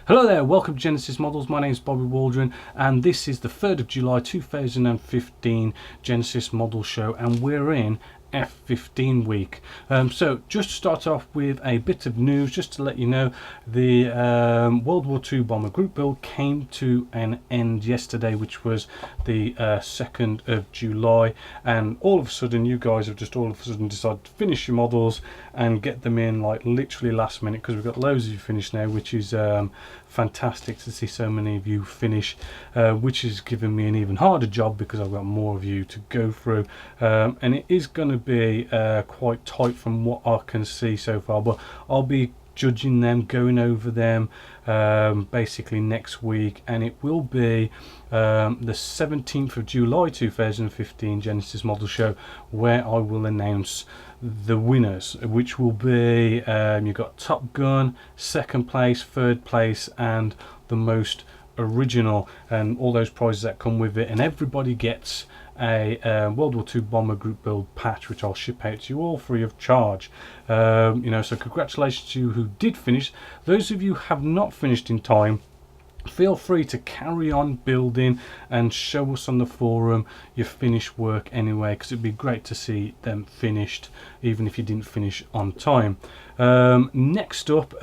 Hello there, welcome to Genesis Models. My name is Bobby Waldron and this is the 3rd of July 2015 Genesis Model Show, and we're in F-15 week. So just to start off with a bit of news, just to let you know, the World War II bomber group build came to an end yesterday, which was the 2nd of July, and all of a sudden you guys have just all of a sudden decided to finish your models and get them in like literally last minute, because we've got loads of you finished now, which is fantastic to see so many of you finish, which has given me an even harder job because I've got more of you to go through, and it is going to be quite tight from what I can see so far, but I'll be judging them, going over them basically next week, and it will be the 17th of July 2015 Genesis Model Show where I will announce the winners, which will be you've got Top Gun, second place, third place, and the most original, and all those prizes that come with it, and everybody gets a World War II bomber group build patch, which I'll ship out to you all free of charge. So congratulations to you who did finish. Those of you who have not finished in time, feel free to carry on building and show us on the forum your finished work anyway, because it'd be great to see them finished even if you didn't finish on time. Next up,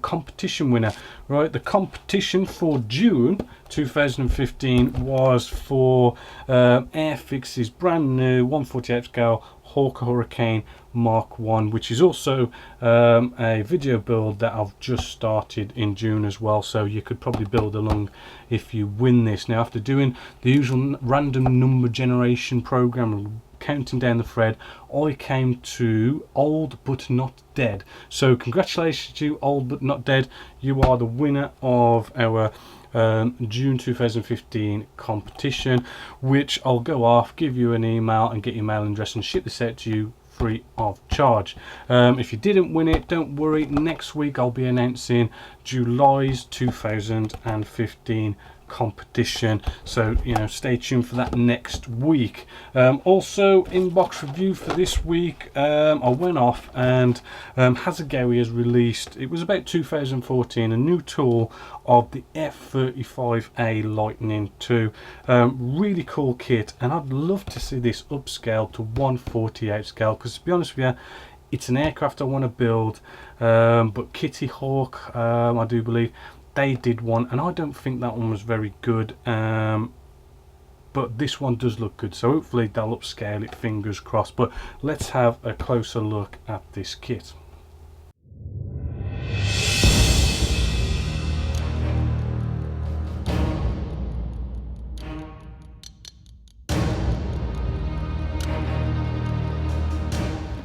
competition winner. Right, the competition for June 2015 was for Airfix's brand new 148 scale Hawker Hurricane Mark 1, which is also a video build that I've just started in June as well, so you could probably build along if you win this. Now, after doing the usual random number generation program, counting down the thread, I came to Old But Not Dead. So congratulations to you, Old But Not Dead. You are the winner of our June 2015 competition, which I'll go off, give you an email and get your email address and ship this out to you free of charge. If you didn't win it, don't worry, next week I'll be announcing July's 2015 competition, so stay tuned for that next week. Also, inbox review for this week, I went off and Hasegawa has released, it was about 2014, a new tool of the F-35A Lightning II. Really cool kit, and I'd love to see this upscaled to 148 scale, because to be honest with you, it's an aircraft I want to build, but Kitty Hawk, I do believe they did one, and I don't think that one was very good, but this one does look good, so hopefully they'll upscale it, fingers crossed. But let's have a closer look at this kit.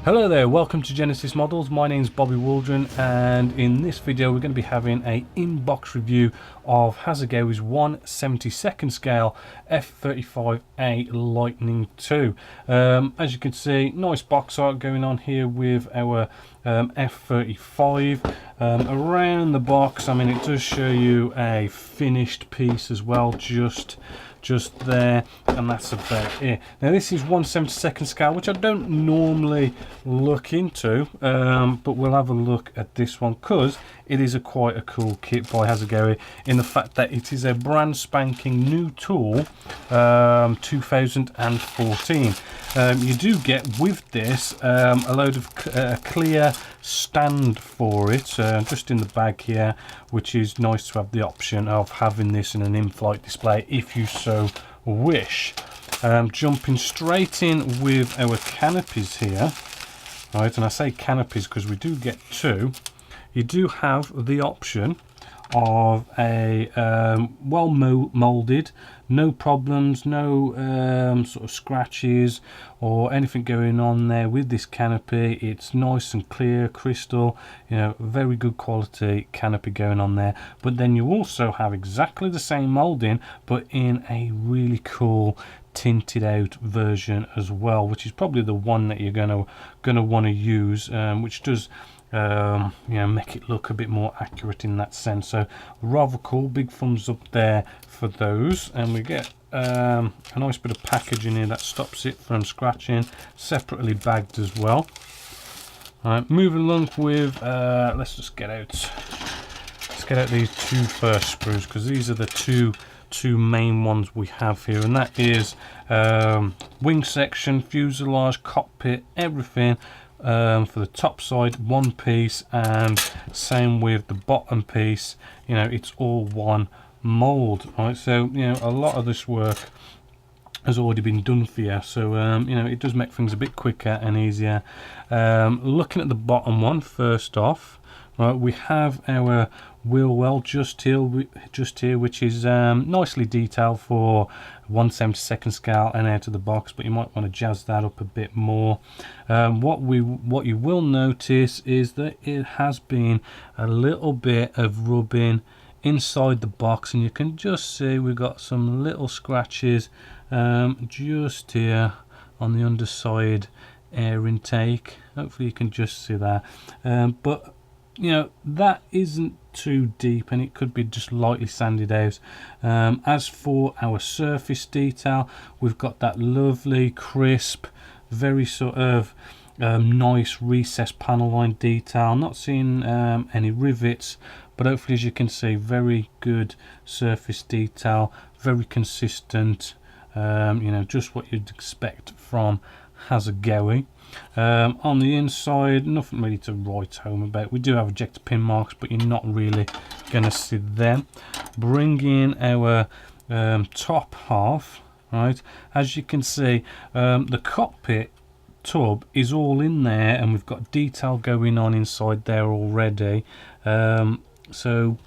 Hello there, welcome to Genesis Models. My name's Bobby Waldron, and in this video we're going to be having a inbox review of Hasegawa's 1/72nd scale F-35A Lightning II. As you can see, nice box art going on here with our F-35 around the box. I mean, it does show you a finished piece as well, just there, and that's about it. Now, this is 1/72nd scale, which I don't normally look into, but we'll have a look at this one because it is quite a cool kit by Hasegawa, in the fact that it is a brand spanking new tool, 2014. You do get with this a load of clear stand for it, just in the bag here, which is nice to have the option of having this in an in-flight display if you so wish. Jumping straight in with our canopies here, right, and I say canopies because we do get two. You do have the option of a well molded, no problems, no sort of scratches or anything going on there with this canopy. It's nice and clear, crystal, very good quality canopy going on there. But then you also have exactly the same molding, but in a really cool tinted out version as well, which is probably the one that you're gonna want to use, which does make it look a bit more accurate in that sense. So rather cool, big thumbs up there for those. And we get a nice bit of packaging here that stops it from scratching, separately bagged as well. All right, moving along with let's get out these two first screws, because these are the two main ones we have here, and that is wing section, fuselage, cockpit, everything. For the top side, one piece, and same with the bottom piece. You know, it's all one mold, right? So you know, a lot of this work has already been done for you, so you know, it does make things a bit quicker and easier. Looking at the bottom one first off, right, we have our wheel well just here, which is nicely detailed for 1/72 scale and out of the box, but you might want to jazz that up a bit more. What you will notice is that it has been a little bit of rubbing inside the box, and you can just see we've got some little scratches just here on the underside air intake. Hopefully you can just see that, but you know, that isn't too deep, and it could be just lightly sanded out. As for our surface detail, we've got that lovely crisp, very sort of nice recessed panel line detail. I'm not seeing any rivets, but hopefully, as you can see, very good surface detail, very consistent. You know, just what you'd expect from Hasegawa. On the inside, nothing really to write home about. We do have ejector pin marks, but you're not really going to see them. Bring in our top half, right? As you can see, the cockpit tub is all in there, and we've got detail going on inside there already. So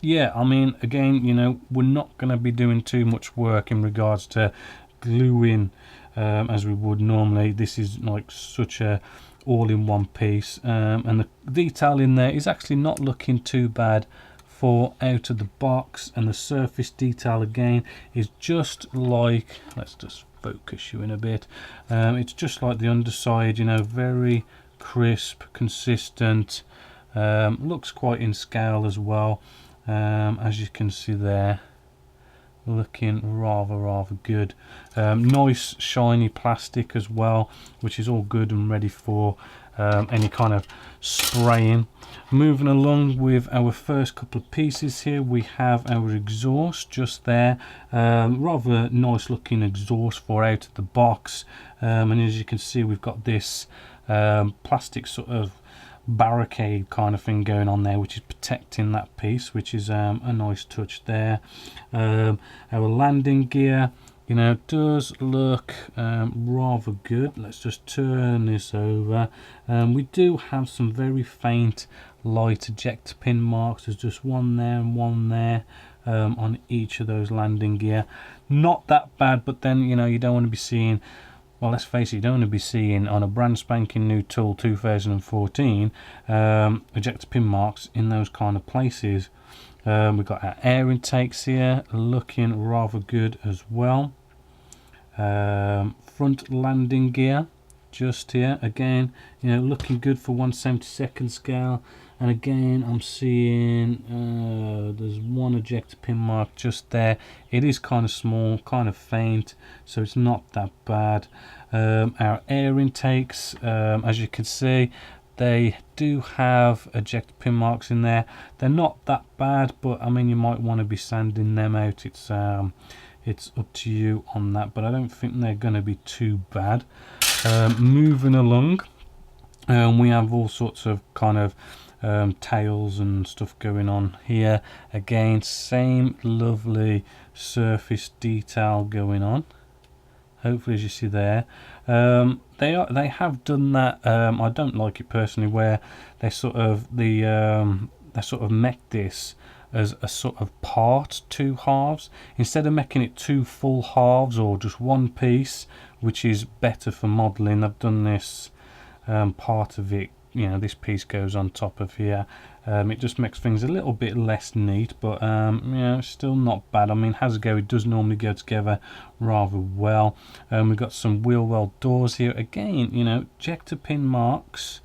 yeah, I mean, again, you know, we're not going to be doing too much work in regards to gluing as we would normally. This is like such a all-in-one piece, and the detail in there is actually not looking too bad for out of the box, and the surface detail again is just like, let's just focus you in a bit, it's just like the underside, you know, very crisp, consistent, looks quite in scale as well. As you can see there, looking rather good. Nice shiny plastic as well, which is all good and ready for any kind of spraying. Moving along with our first couple of pieces here, we have our exhaust just there. Rather nice looking exhaust for out of the box, and as you can see, we've got this plastic sort of barricade kind of thing going on there, which is protecting that piece, which is a nice touch there. Our landing gear, you know, does look rather good. Let's just turn this over. We do have some very faint light ejector pin marks. There's just one there and one there on each of those landing gear. Not that bad, but then, you know, you don't want to be seeing, well, let's face it, you don't want to be seeing on a brand spanking new tool 2014 ejector pin marks in those kind of places. We've got our air intakes here looking rather good as well. Front landing gear just here, again, you know, looking good for 1/72 scale. And again, I'm seeing there's one ejector pin mark just there. It is kind of small, kind of faint, so it's not that bad. Our air intakes, as you can see, they do have ejector pin marks in there. They're not that bad, but I mean, you might want to be sanding them out. It's up to you on that, but I don't think they're going to be too bad. Moving along, we have all sorts of kind of tails and stuff going on here. Again, same lovely surface detail going on, hopefully, as you see there. They have done that. I don't like it personally, where they sort of they sort of make this as a sort of part, two halves, instead of making it two full halves or just one piece, which is better for modeling. I've done this part of it, you know, this piece goes on top of here. It just makes things a little bit less neat, but you know, still not bad. I mean, Hasegawa does normally go together rather well. We've got some wheel well doors here again, you know, ejector pin marks.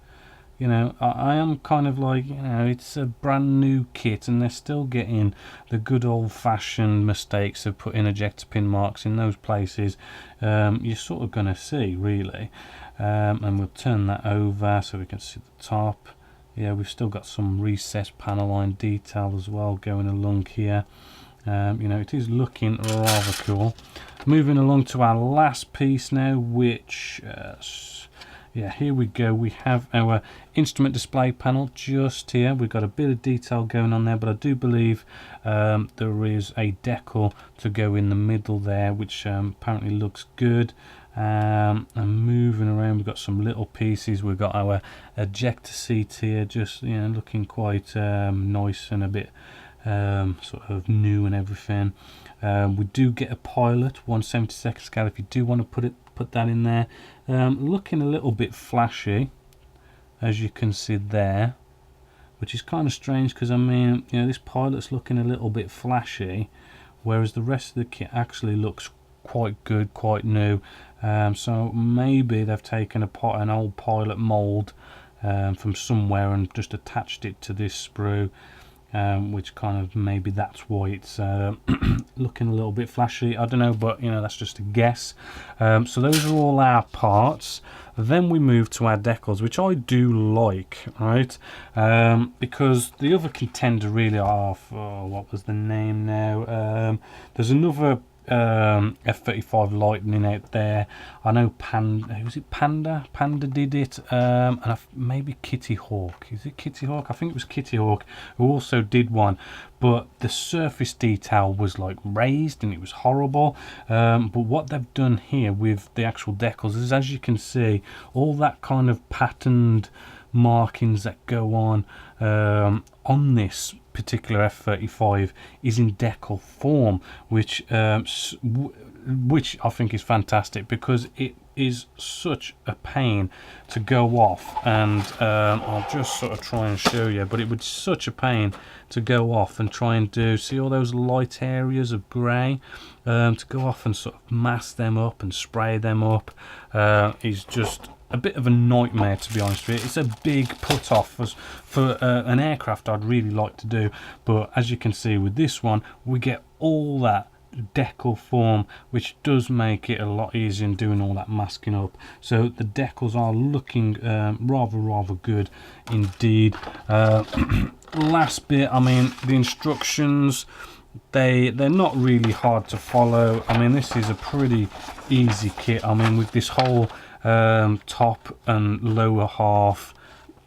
You know, I am kind of like, you know, it's a brand new kit, and they're still getting the good old-fashioned mistakes of putting ejector pin marks in those places. You're sort of going to see, really. And we'll turn that over so we can see the top. yeah, we've still got some recessed panel line detail as well going along here. You know, it is looking rather cool. Moving along to our last piece now, which yeah, here we go. We have our instrument display panel just here. We've got a bit of detail going on there, but I do believe there is a decal to go in the middle there, which apparently looks good. And moving around, we've got some little pieces. We've got our ejector seat here, just, you know, looking quite nice and a bit sort of new and everything. We do get a pilot 1/72 scale if you do want to put that in there. Looking a little bit flashy, as you can see there, which is kind of strange because, I mean, you know, this pilot's looking a little bit flashy, whereas the rest of the kit actually looks quite good, quite new. So maybe they've taken an old pilot mold from somewhere and just attached it to this sprue. Which kind of, maybe that's why it's looking a little bit flashy. I don't know, but you know, that's just a guess. So those are all our parts. Then we move to our decals, which I do like, right? Because the other contender really are, what was the name now? There's another F-35 Lightning out there. I know was it Panda did it, and maybe Kitty Hawk. Is it Kitty Hawk? I think it was Kitty Hawk who also did one, but the surface detail was like raised and it was horrible. But what they've done here with the actual decals is, as you can see, all that kind of patterned markings that go on this particular F-35 is in decal form, which I think is fantastic, because it is such a pain to go off, and I'll just sort of try and show you, but it would be such a pain to go off and try and see all those light areas of grey, to go off and sort of mask them up and spray them up is just a bit of a nightmare, to be honest with you. It's a big put off for an aircraft I'd really like to do, but as you can see with this one, we get all that decal form, which does make it a lot easier in doing all that masking up. So the decals are looking rather good indeed. Last bit, I mean, the instructions, they're not really hard to follow. I mean, this is a pretty easy kit. I mean, with this whole top and lower half,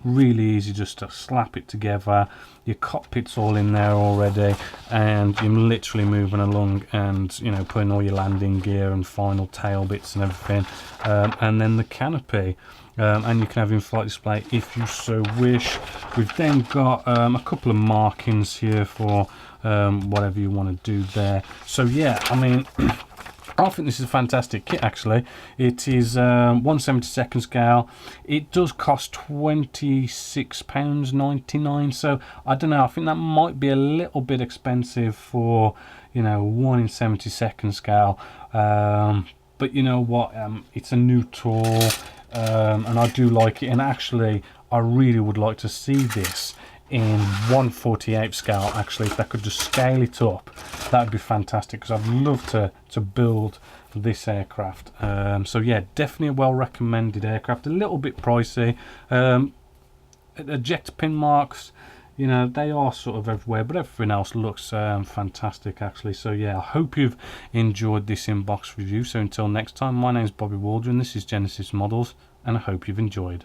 really easy just to slap it together. Your cockpit's all in there already, and you're literally moving along and, you know, putting all your landing gear and final tail bits and everything, and then the canopy, and you can have in-flight display if you so wish. We've then got a couple of markings here for whatever you want to do there. So yeah, I mean, I think this is a fantastic kit, actually. It is 1/72 scale. It does cost £26.99, so I don't know, I think that might be a little bit expensive for, you know, 1/72 scale. But you know what, it's a new tool, and I do like it, and actually I really would like to see this in 1/48 scale. Actually, if they could just scale it up, that would be fantastic, because I'd love to build this aircraft. So yeah, definitely a well recommended aircraft. A little bit pricey. Ejector pin marks, you know, they are sort of everywhere, but everything else looks fantastic, actually. So yeah, I hope you've enjoyed this inbox review. So until next time, my name is Bobby Waldron, this is Genesis Models, and I hope you've enjoyed.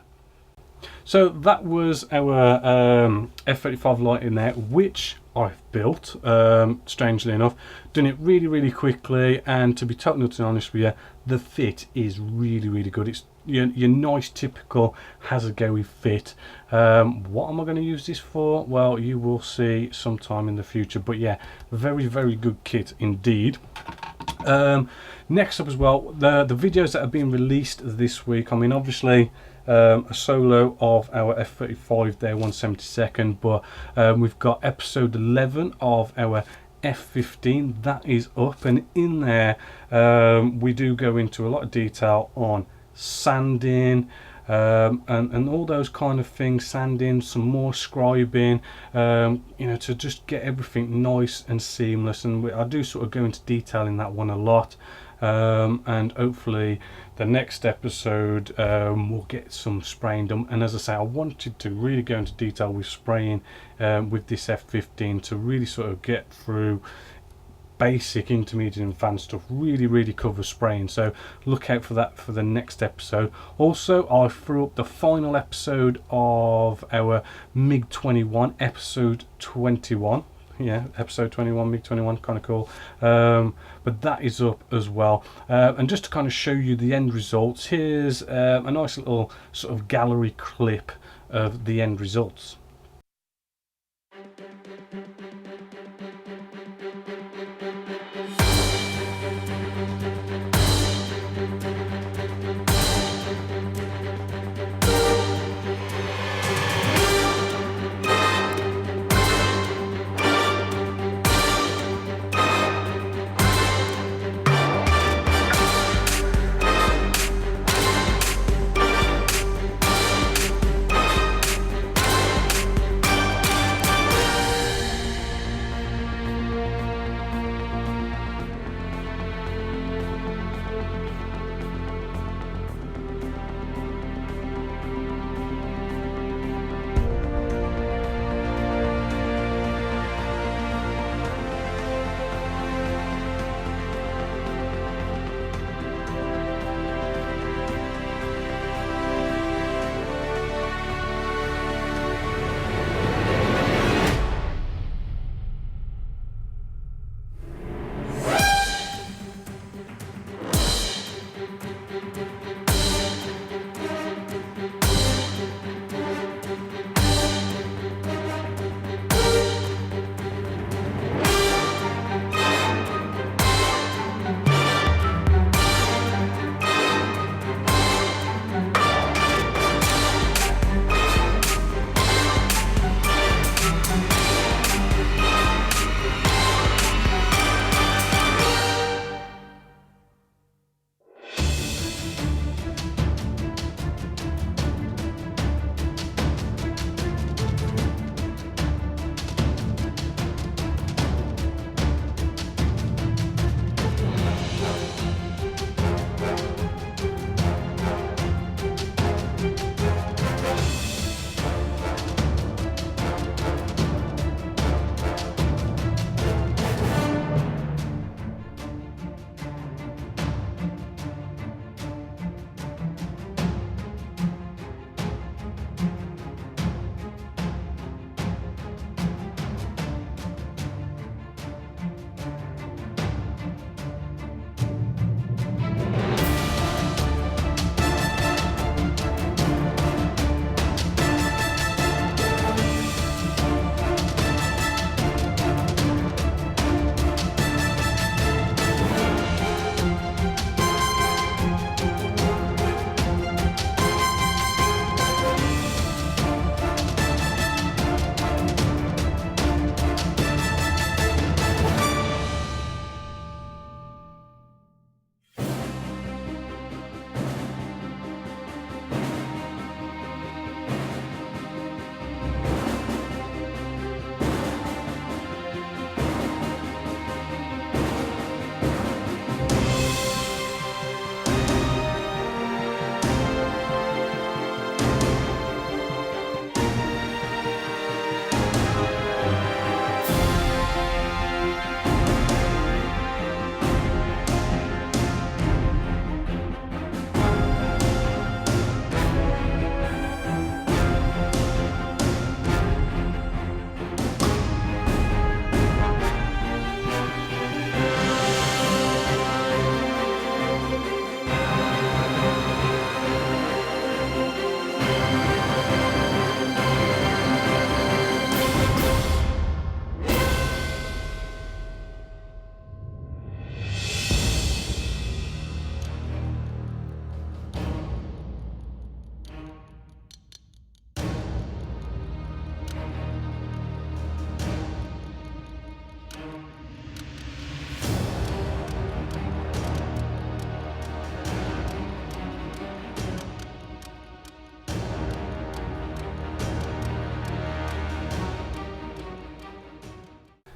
So that was our F-35 Lightning there, which I've built, strangely enough. Done it really quickly, and to be totally honest with you, the fit is really good. It's your nice typical Hasegawa fit. What am I going to use this for? Well, you will see sometime in the future, but yeah, very good kit indeed. Next up as well, the videos that have been released this week. I mean, obviously a solo of our F-35 there, 1/72, but we've got episode 11 of our F-15 that is up, and in there we do go into a lot of detail on sanding, and all those kind of things, sanding, some more scribing, you know, to just get everything nice and seamless, and I do sort of go into detail in that one a lot. and hopefully the next episode we'll get some spraying done. And as I say, I wanted to really go into detail with spraying with this F-15 to really sort of get through basic, intermediate and advanced stuff, really cover spraying. So look out for that for the next episode. Also, I threw up the final episode of our MiG-21, episode 21. Yeah, episode 21, MiG-21, kind of cool. But that is up as well. And just to kind of show you the end results, here's a nice little sort of gallery clip of the end results.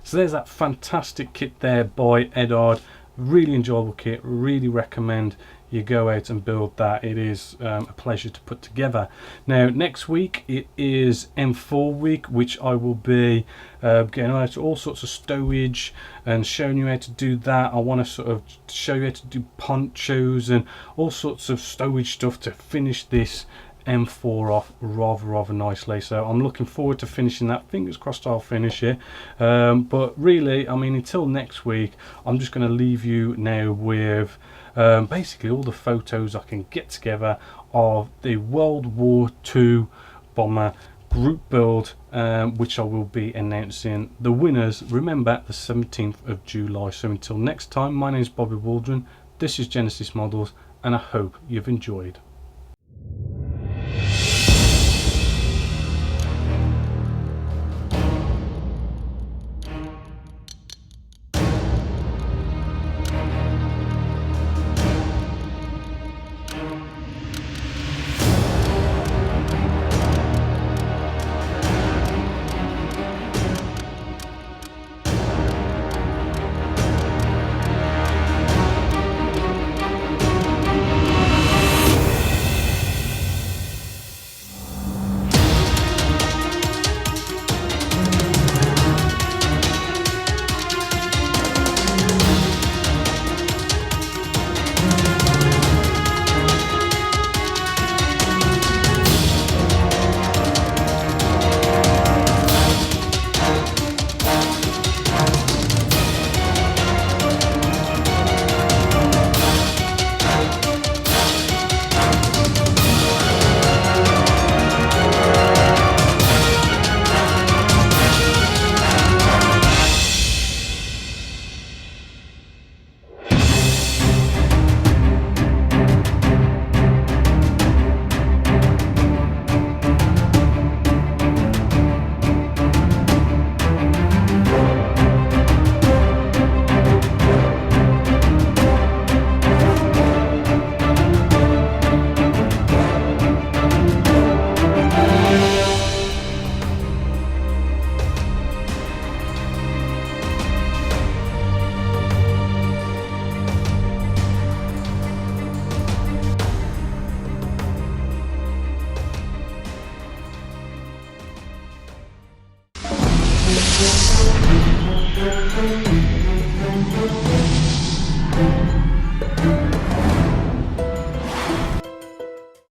So there's that fantastic kit there by Edard. really enjoyable kit. Really recommend you go out and build that. It is a pleasure to put together. Now next week it is M4 week, which I will be getting out all sorts of stowage and showing you how to do that. I want to sort of show you how to do ponchos and all sorts of stowage stuff to finish this M4 off rather nicely. So I'm looking forward to finishing that. Fingers crossed I'll finish it, but really, I mean, until next week I'm just going to leave you now with basically all the photos I can get together of the World War II bomber group build, which I will be announcing the winners, remember, the 17th of July. So until next time, my name is Bobby Waldron, this is Genesis Models, and I hope you've enjoyed.